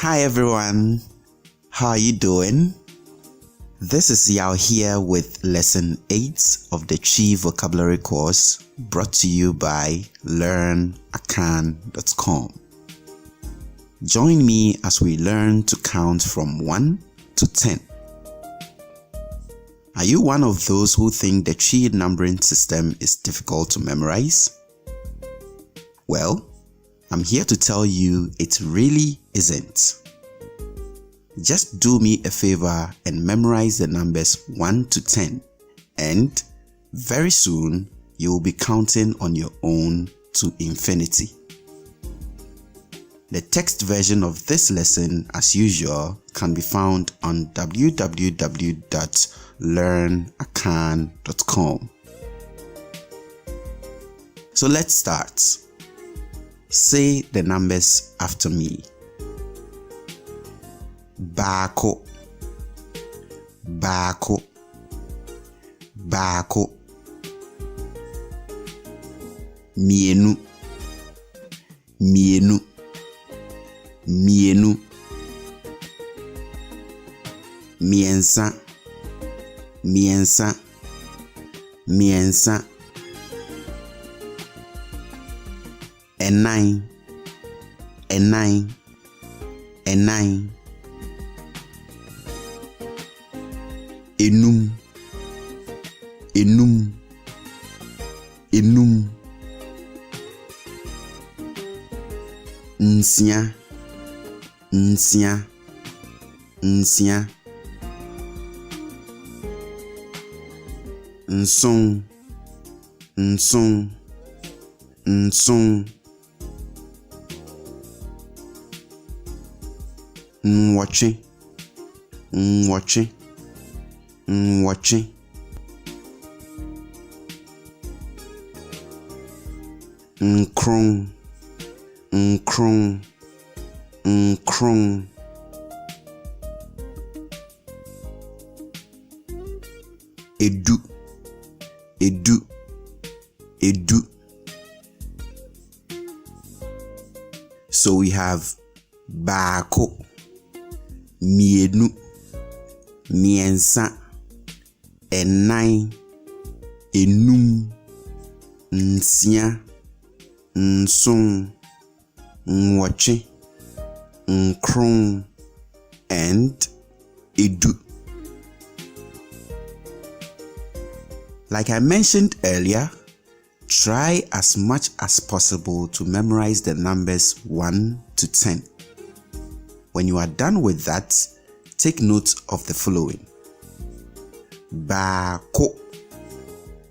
Hi everyone, how are you doing? This is Yao here with lesson 8 of the Twi vocabulary course brought to you by LEARNAKAN.com. Join me as we learn to count from 1 to 10. Are you one of those who think the Twi numbering system is difficult to memorize? Well, I'm here to tell you it really isn't. Just do me a favor and memorize the numbers 1 to 10, and very soon you will be counting on your own to infinity. The text version of this lesson, as usual, can be found on www.learnakan.com. So let's start. Say the numbers after me. Baako, baako, baako. Mienu, mienu, mienu. Miensa, miensa, miensa. Enan, enan, enan. Enum, enum, enum. Nsia, nsia, nsia. Nson, nson, nson. Nwɔtwe, nwɔtwe, nwɔtwe. Nkron, nkron, nkron. Edu, edu, edu. So we have baako, mienu, miensa, enan, enum, nsia, nson, nwɔtwe, nkron, and edu. Like I mentioned earlier, try as much as possible to memorize the numbers 1 to 10. When you are done with that, take note of the following. Baako,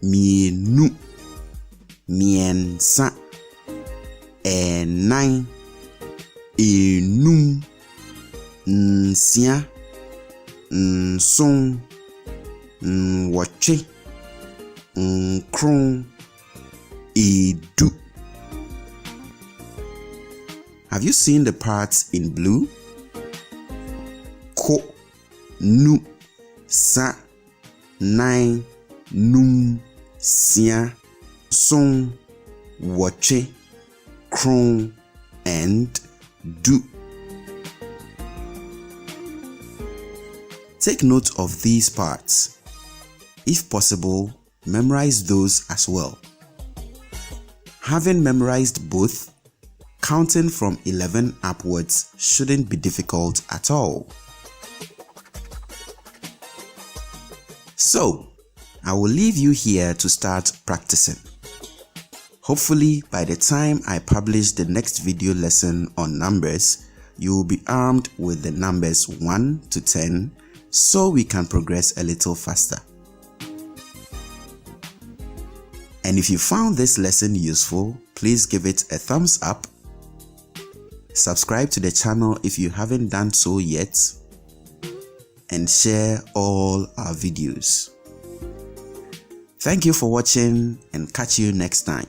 mienu, miensa, enan, enum, nsia, nson, nwɔtwe, nkron, edu. Have you seen the parts in blue? Ko, nu, sa, nine, num, sia, son, nwɔtwe, kron, and du. Take note of these parts. If possible, memorize those as well. Having memorized both, counting from 11 upwards shouldn't be difficult at all. So, I will leave you here to start practicing. Hopefully, by the time I publish the next video lesson on numbers, you will be armed with the numbers 1 to 10 so we can progress a little faster. And if you found this lesson useful, please give it a thumbs up. Subscribe to the channel if you haven't done so yet, and share all our videos. Thank you for watching, and catch you next time.